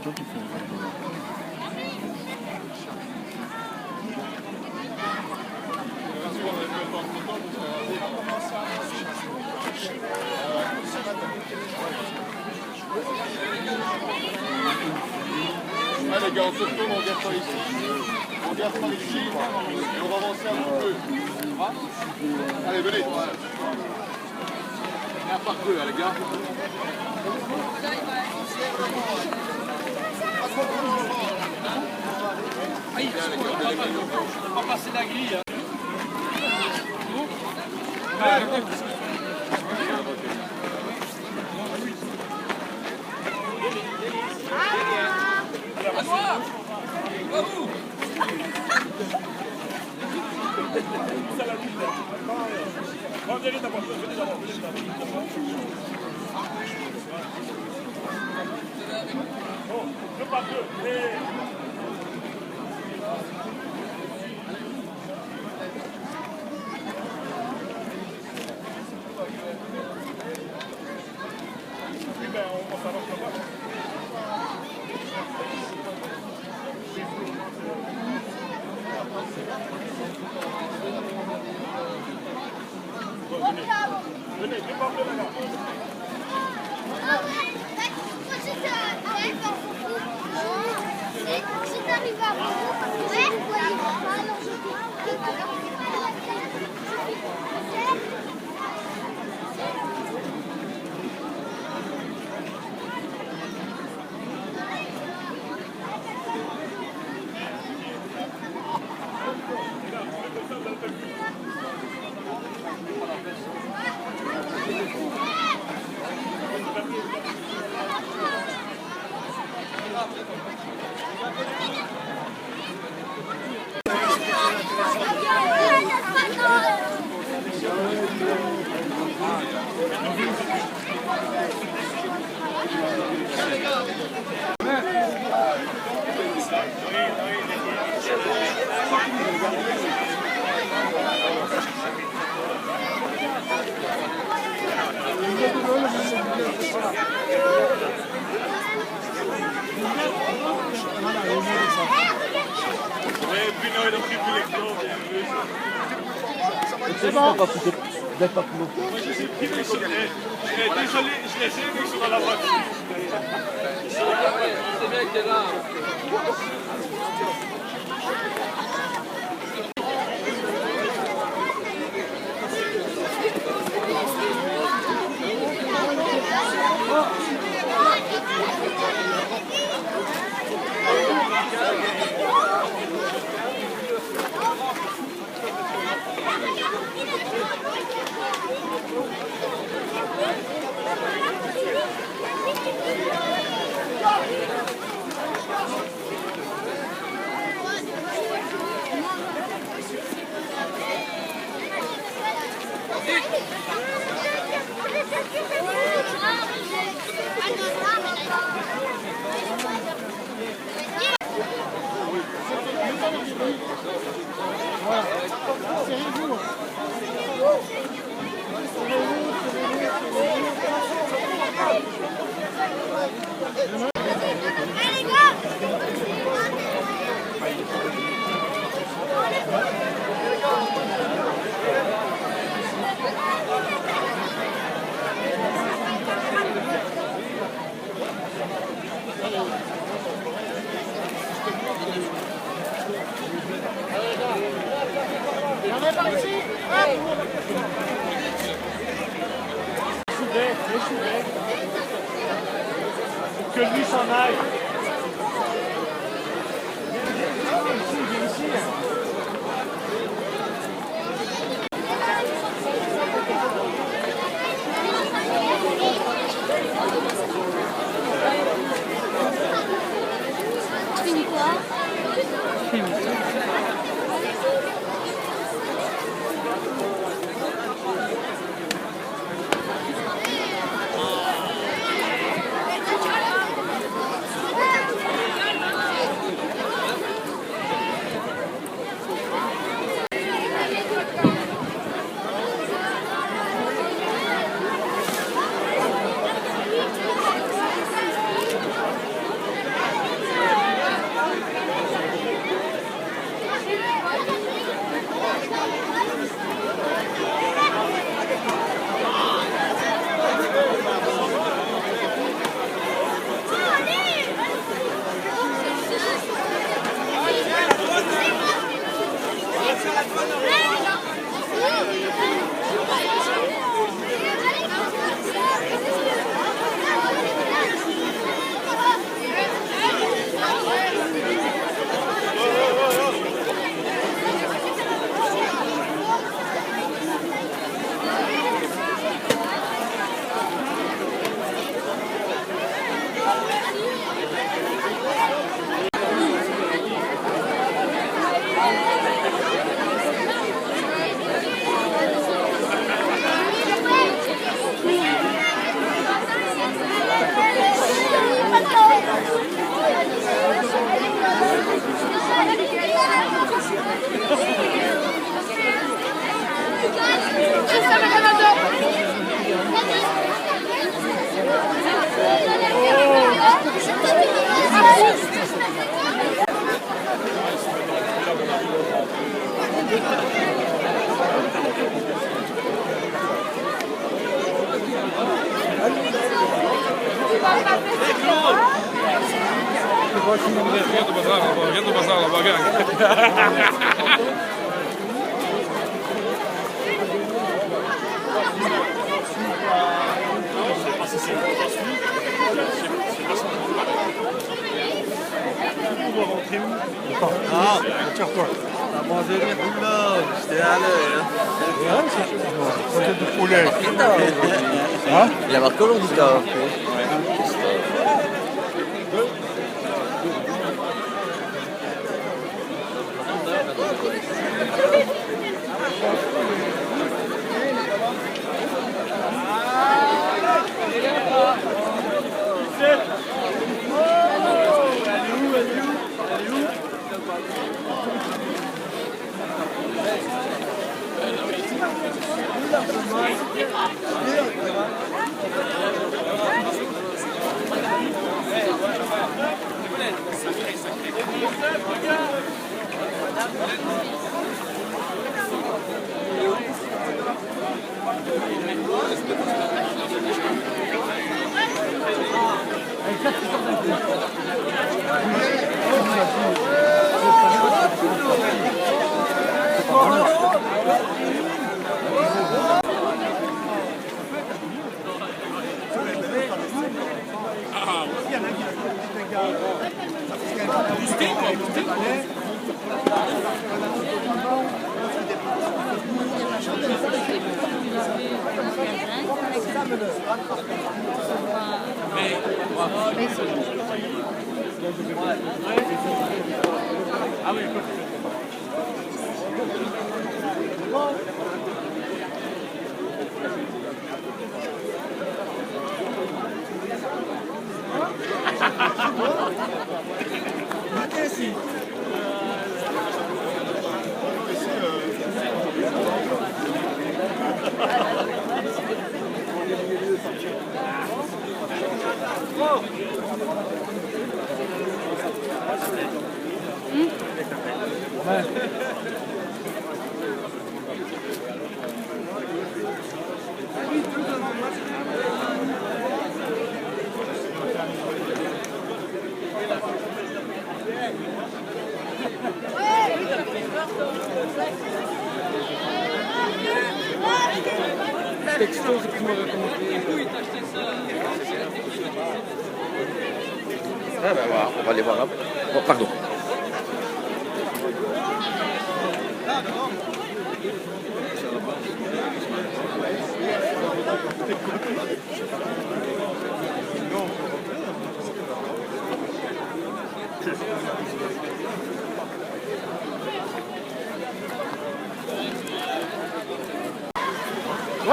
toi qui fais Allez les gars, on se retourne, on regarde par ici. On regarde par ici, et on va avancer un petit peu. Allez, venez. Un par deux, les gars. On va passer la grille. C'est bon. D'être pas plus long. Désolé, je l'ai essayé, mais ils sont dans la voiture. C'est bien que t'es là. Que lui s'en aille. Viens au bazar là-bas, gang. Ah, tire-toi. La mangerie là, j'étais à l'heure. C'est du poulet. Hein? Il a marqué aujourd'hui, là. Textos que tu m'as recommandé. Ah ben voilà, on va les voir après. Oh, pardon.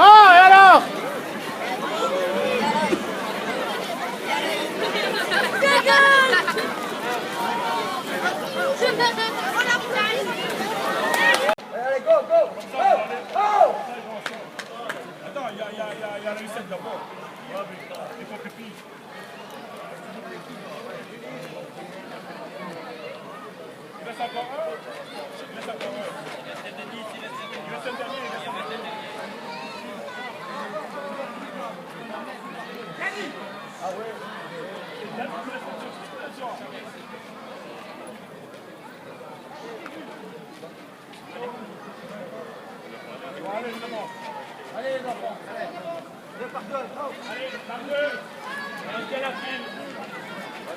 Oh, et alors? Allez, go, go! Oh! Oh! Attends, il y a la recette d'abord. Il faut que tu il reste encore un. Il reste encore un. Il reste un dernier. Ah ouais. Allez, c'est bon. Allez, les enfants, allez. Deux par deux, go! Allez, par deux. Restez la file.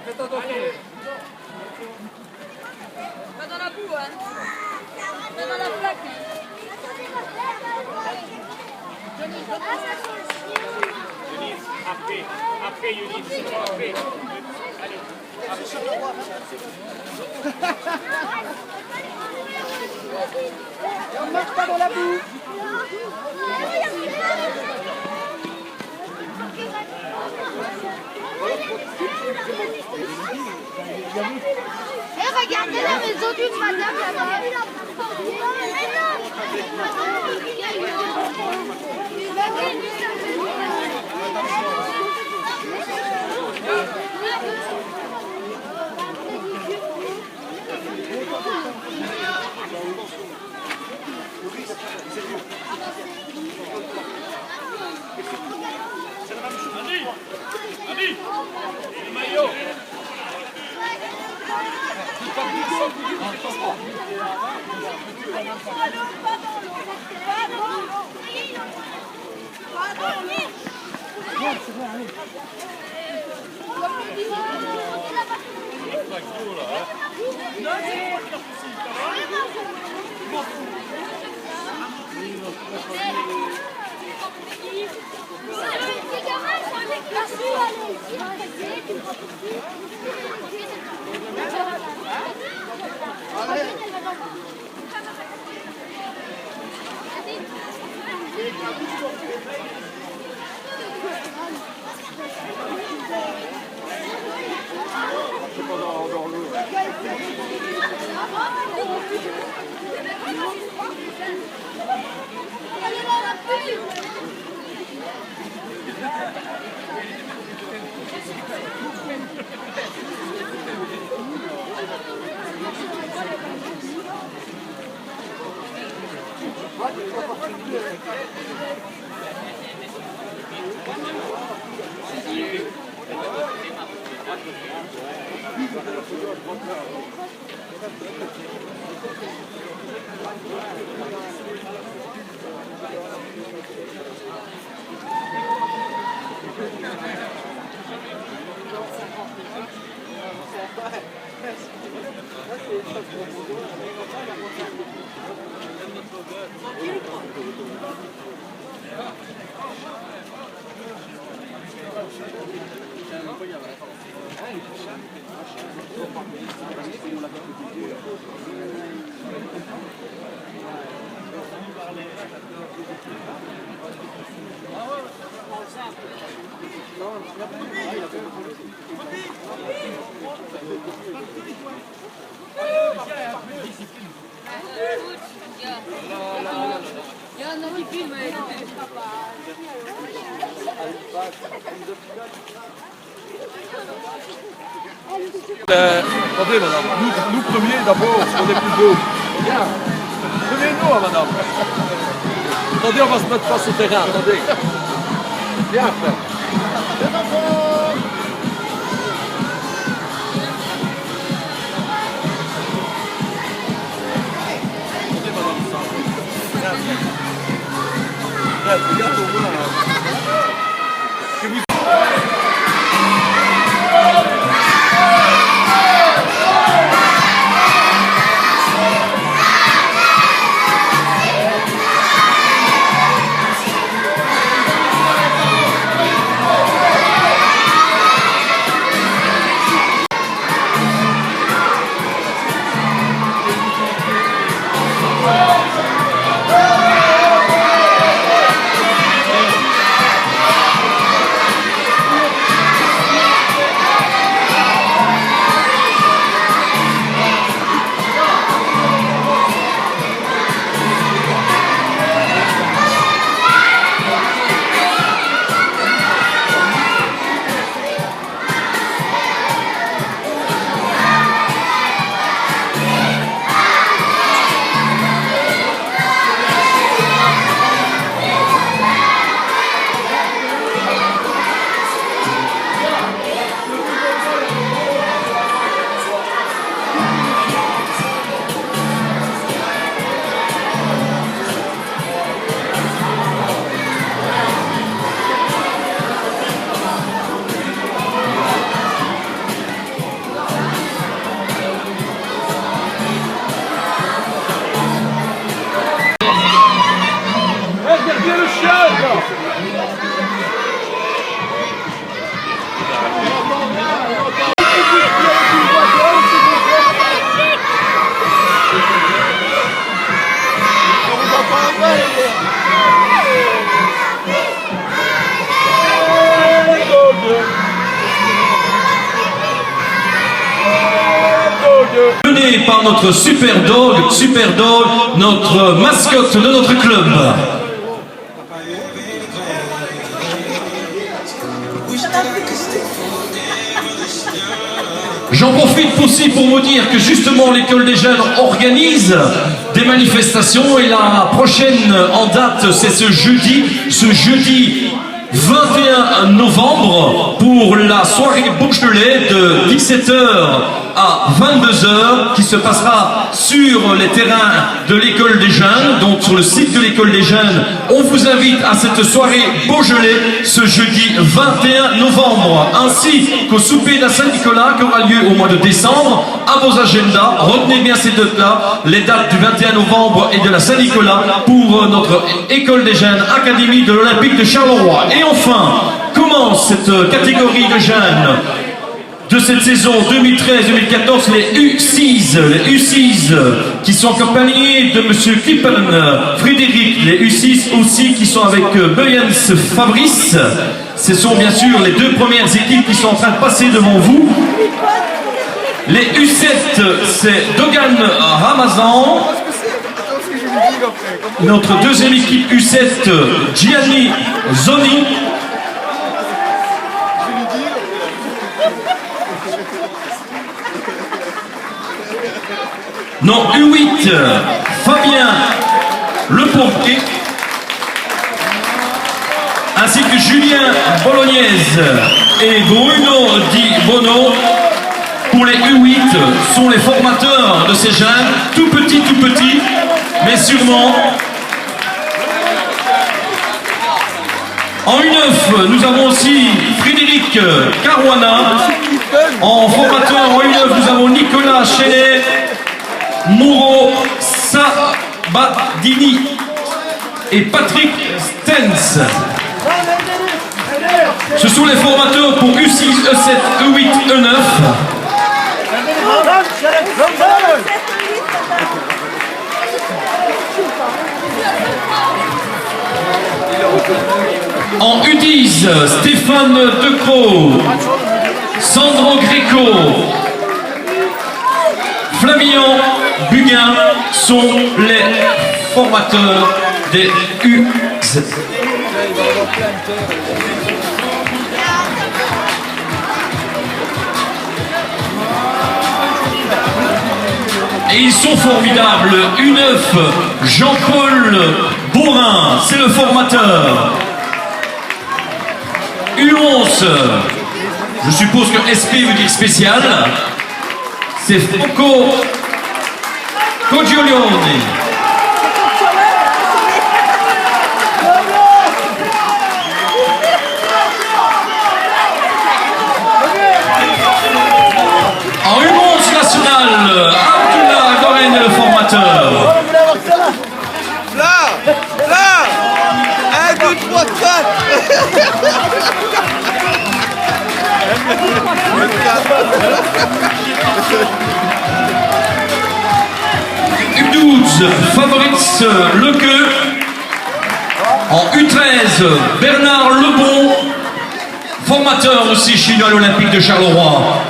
Faites attention. Pas dans la boue, hein. Pas dans la plaque. Après, Yunis, après. Allez. On ne marche pas dans la boue. Et regardez la maison d'une madame là-bas. Allez, Attendez, madame, nous premiers d'abord, on est plus beaux. Regarde, prenez-nous, madame. Attendez, on va se mettre face au terrain, attendez. Viens, frère. Regarde au moins. Mené par notre Super Dog, notre mascotte de notre club. J'en profite aussi pour vous dire que justement l'école des jeunes organise des manifestations et la prochaine en date c'est ce jeudi 21 novembre pour la la soirée Beaujolais de 17h à 22h qui se passera sur les terrains de l'école des jeunes, donc sur le site de l'école des jeunes. On vous invite à cette soirée Beaujolais ce jeudi 21 novembre, ainsi qu'au souper de la Saint-Nicolas qui aura lieu au mois de décembre. À vos agendas, retenez bien ces dates-là, les dates du 21 novembre et de la Saint-Nicolas pour notre école des jeunes, Académie de l'Olympique de Charleroi. Et enfin, commence cette catégorie de jeunes de cette saison 2013-2014, les U6, qui sont accompagnés de Monsieur Kippen, Frédéric, les U6 aussi qui sont avec Beyens Fabrice. Ce sont bien sûr les deux premières équipes qui sont en train de passer devant vous. Les U7, c'est Dogan Ramazan. Notre deuxième équipe U7, Gianni Zoni. Non, U8, Fabien Le Pompier, ainsi que Julien Bolognaise et Bruno Di Bono. Pour les U8, sont les formateurs de ces jeunes, tout petits, mais sûrement. En U9, nous avons aussi Frédéric Caruana. En formateur en U9, nous avons Nicolas Chenet, Mouro Sabadini et Patrick Stens. Ce sont les formateurs pour U6, E7, E8, E9. En U10, Stéphane Decroix, Sandro Greco, Flavien Buguin sont les formateurs des U7. Et ils sont formidables. U9, Jean-Paul Borin, c'est le formateur. U11, je suppose que SP veut dire spécial. C'est Franco Cogiolione. En U11 national, Abdullah Goren est le formateur. Là 1, 2, 3, 4. U12, Fabrice Lequeux. En U13, Bernard Lebon, formateur aussi chez nous à l'Olympique de Charleroi.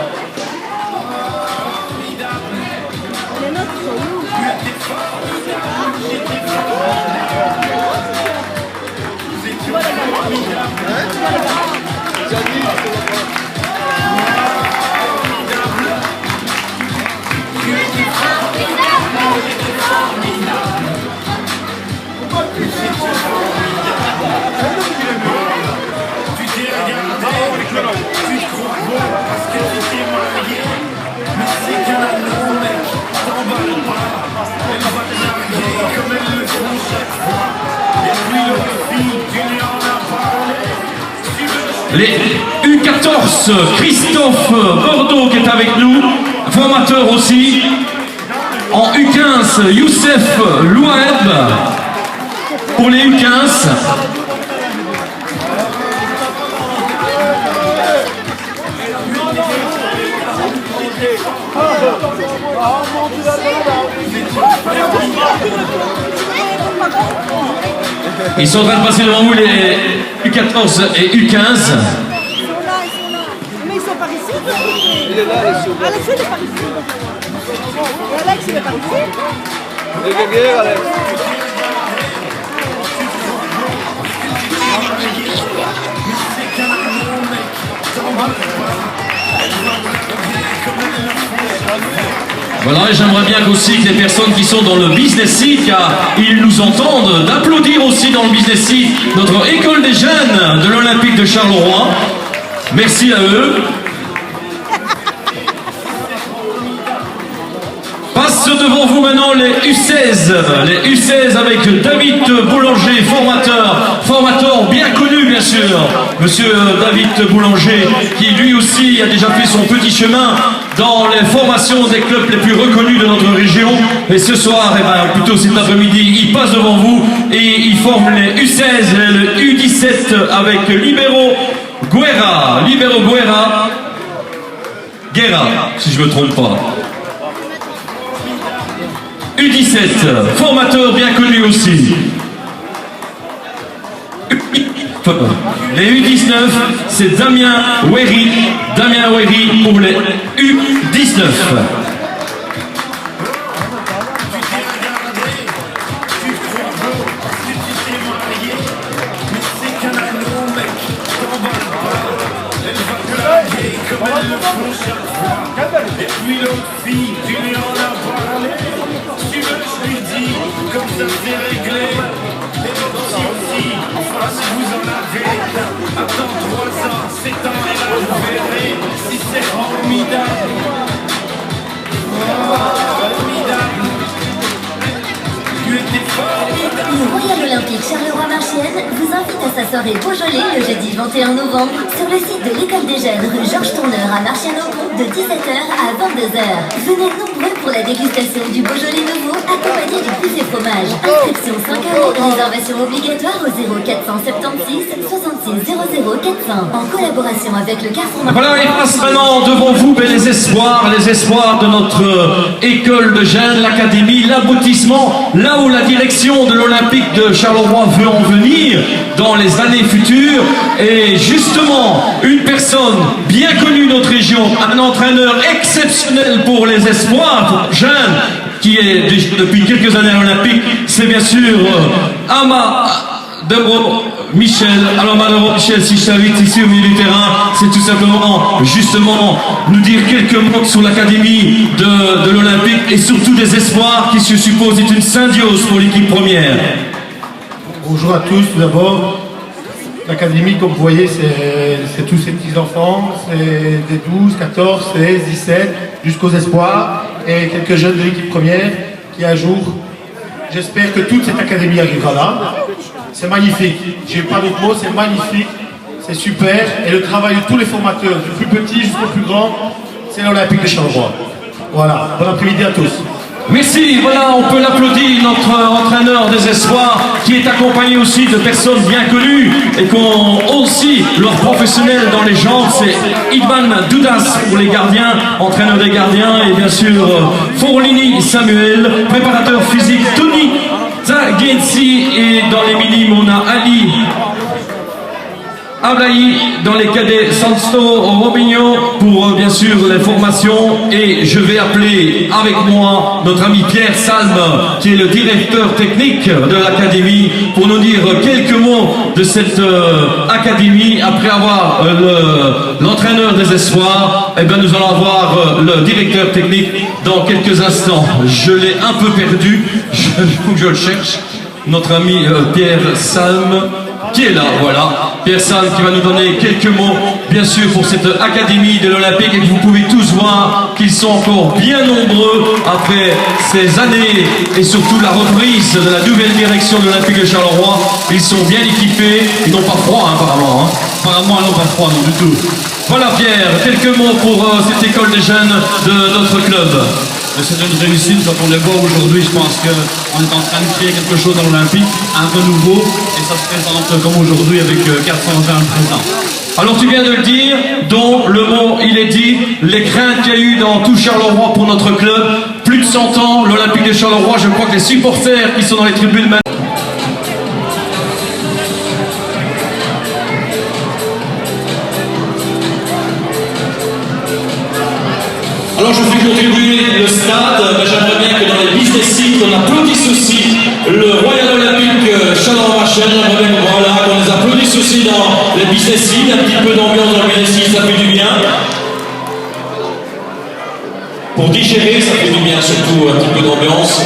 Les U14, Christophe Bordeaux qui est avec nous, formateur aussi. En U15, Youssef Louaeb pour les U15. Ils sont en train de passer devant vous les U14 et U15. Ils sont là. Mais ils sont par ici. Il est là, Alex. Alex, il est par ici. Et Alex, il est par ici. Il est derrière, Alex. Voilà, et j'aimerais bien aussi que les personnes qui sont dans le business seat, car ils nous entendent, d'applaudir aussi dans le business seat notre école des jeunes de l'Olympique de Charleroi. Merci à eux. Passe devant vous maintenant les U16. Les U16 avec David Boulanger, formateur bien connu bien sûr. Monsieur David Boulanger, qui lui aussi a déjà fait son petit chemin dans les formations des clubs les plus reconnus de notre région. Et ce soir, plutôt cet après-midi, il passe devant vous et il forme les U16 et le U17 avec Libero Guerra, si je ne me trompe pas. U17, formateur bien connu aussi. Les U19, c'est Damien Wéry pour les U19. Et puis l'autre fille, tu lui en as parlé. Tu veux, je lui dis, comme ça c'est réglé. Et si, en face vous en avez. Attends 3 ans, 7 ans et là vous verrez si c'est formidable. Formidable. Tu étais formidable. Le Royal Olympique Charleroi-Marchienne vous invite à sa soirée Beaujolais le jeudi 21 novembre sur le site de l'École des Jeunes rue Georges Tourneur à Marchienne-au-Pont de 17h à 22h. Venez nombreux pour la dégustation du Beaujolais nouveau accompagné du buffet fromage. Inscription 5 €, réservation obligatoire au 0476 66 00 400 en collaboration avec le Carrefour Marchienne. Voilà, il passe maintenant devant vous les espoirs de notre école de jeunes, l'académie, l'aboutissement, là où la direction de l'Olympique de Charleroi veut en venir dans les années futures. Et justement, une personne bien connue de notre région, un entraîneur exceptionnel pour les espoirs, pour les jeunes, qui est depuis quelques années à l'Olympique, c'est bien sûr Amadou Michel. Alors Amadou Michel, si je t'invite ici au milieu du terrain, c'est tout simplement justement nous dire quelques mots sur l'académie de l'Olympique et surtout des espoirs qui, je suppose, est une symbiose pour l'équipe première. Bonjour à tous, tout d'abord. L'académie, comme vous voyez, c'est tous ces petits-enfants, c'est des 12, 14, 16, 17, jusqu'aux espoirs, et quelques jeunes de l'équipe première qui, un jour, j'espère que toute cette académie arrivera là. C'est magnifique, j'ai pas d'autres mots, c'est magnifique, c'est super, et le travail de tous les formateurs, du plus petit jusqu'au plus grand, c'est l'Olympique de Charleroi. Voilà, bon après-midi à tous. Merci, voilà, on peut l'applaudir, notre entraîneur des espoirs, qui est accompagné aussi de personnes bien connues et qui ont aussi leur professionnel dans les jambes. C'est Idman Doudas pour les gardiens, entraîneur des gardiens, et bien sûr Forlini Samuel, préparateur physique Tony Zagensi, et dans les minimes on a Ali Ablaï, dans les cadets Sansto Robinho pour bien sûr les formations, et je vais appeler avec moi notre ami Pierre Salme qui est le directeur technique de l'académie pour nous dire quelques mots de cette académie. Après avoir l'entraîneur des espoirs, eh bien nous allons avoir le directeur technique dans quelques instants. Je l'ai un peu perdu, il faut que je le cherche, notre ami Pierre Salme qui est là, voilà. Pierre Salme qui va nous donner quelques mots, bien sûr, pour cette académie de l'Olympique, et que vous pouvez tous voir qu'ils sont encore bien nombreux après ces années, et surtout la reprise de la nouvelle direction de l'Olympique de Charleroi. Ils sont bien équipés, ils n'ont pas froid apparemment. Apparemment, ils n'ont pas froid, non du tout. Voilà Pierre, quelques mots pour cette école des jeunes de notre club. C'est une réussite quand on les voit aujourd'hui. Je pense qu'on est en train de créer quelque chose dans l'Olympique, un renouveau, et ça se présente comme aujourd'hui avec 400 jeunes présents. Alors tu viens de le dire, dont le mot il est dit, les craintes qu'il y a eu dans tout Charleroi pour notre club, plus de 100 ans, l'Olympique de Charleroi, je crois que les supporters qui sont dans les tribunes maintenant. Alors je fais contribuer le stade, mais j'aimerais bien que dans les business sites, on applaudisse aussi le Royal Olympique Charleroi-Marchienne. J'aimerais bien voilà, qu'on les applaudisse aussi dans les business sites, un petit peu d'ambiance dans les business sites, ça fait du bien. Pour digérer, ça fait du bien, surtout un petit peu d'ambiance.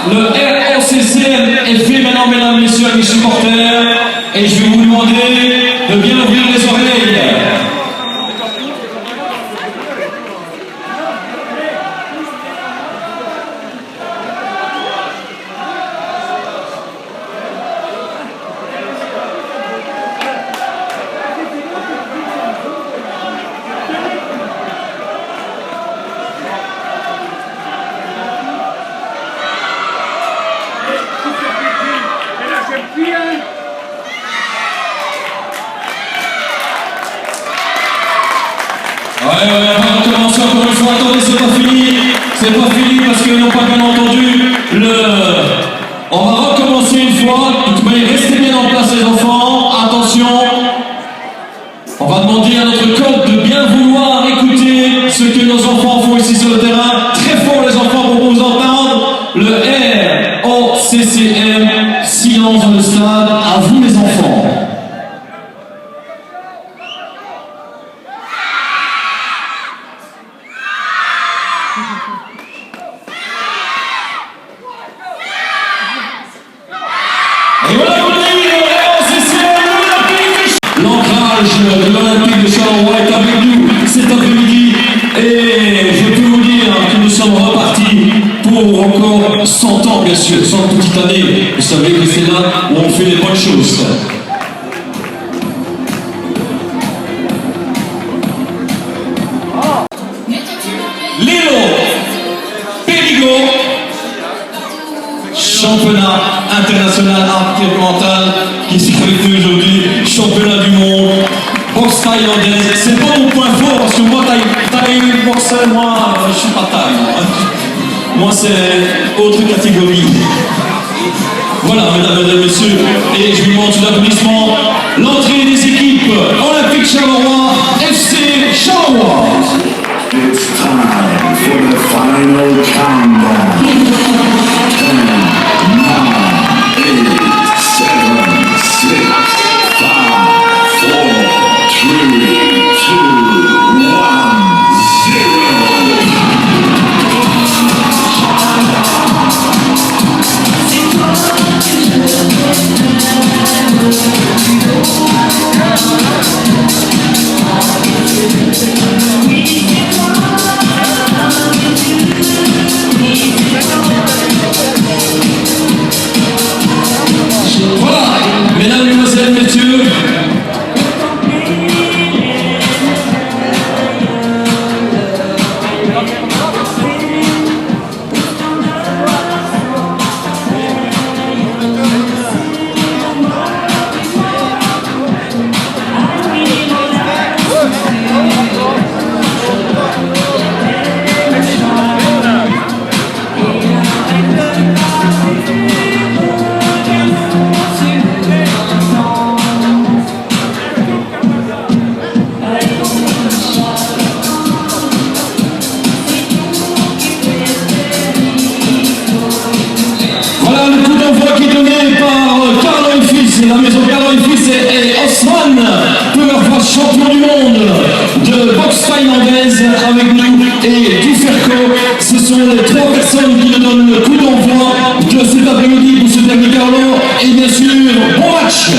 Le ROCCM est fait maintenant, mesdames, messieurs, avec les supporters. Et je vais vous demander de bien ouvrir les oreilles. Ouais, on va recommencer encore une fois. Attendez, c'est pas fini. C'est pas fini parce qu'ils n'ont pas bien entendu On va recommencer une fois. Mais restez bien en place, les enfants. Attention. On va demander à notre code de bien vouloir écouter ce que nos enfants font ici sur le terrain. Très fort, les enfants, pour vous entendre. Le ROCCM, silence dans le stade. À vous, les enfants. Et voilà pour l'ancrage de l'Olympique de Charleroi est avec nous cet après-midi. Et je peux vous dire que nous sommes repartis pour encore 100 ans, bien sûr, 100 petites années. Vous savez que c'est là où on fait les bonnes choses. Léo Périgot, championnat international mental qui s'est fait aujourd'hui, championnat du monde, boxe thaïlandaise. C'est pas mon point fort parce que moi, taille boxeur, moi, je suis pas taille. Moi, c'est autre catégorie. Voilà, mesdames et messieurs, et je vous demande tout l'applaudissement. L'entrée des équipes Olympique Charleroi, FC Charleroi. It's time for the final countdown. 10, 9, 8, 7, 6, 5, 4, 3, 2, 1, 0. Voilà, mesdames, mesdemoiselles, messieurs. Voilà le coup d'envoi qui est donné par Carlo et Fils, la maison Carlo et Fils et Osman, leur champion du monde de boxe thaïlandaise avec nous, et Duferco. Ce sont les trois personnes qui nous donnent le coup d'envoi de cet après-midi pour ce dernier Carlo. Et bien sûr, bon match.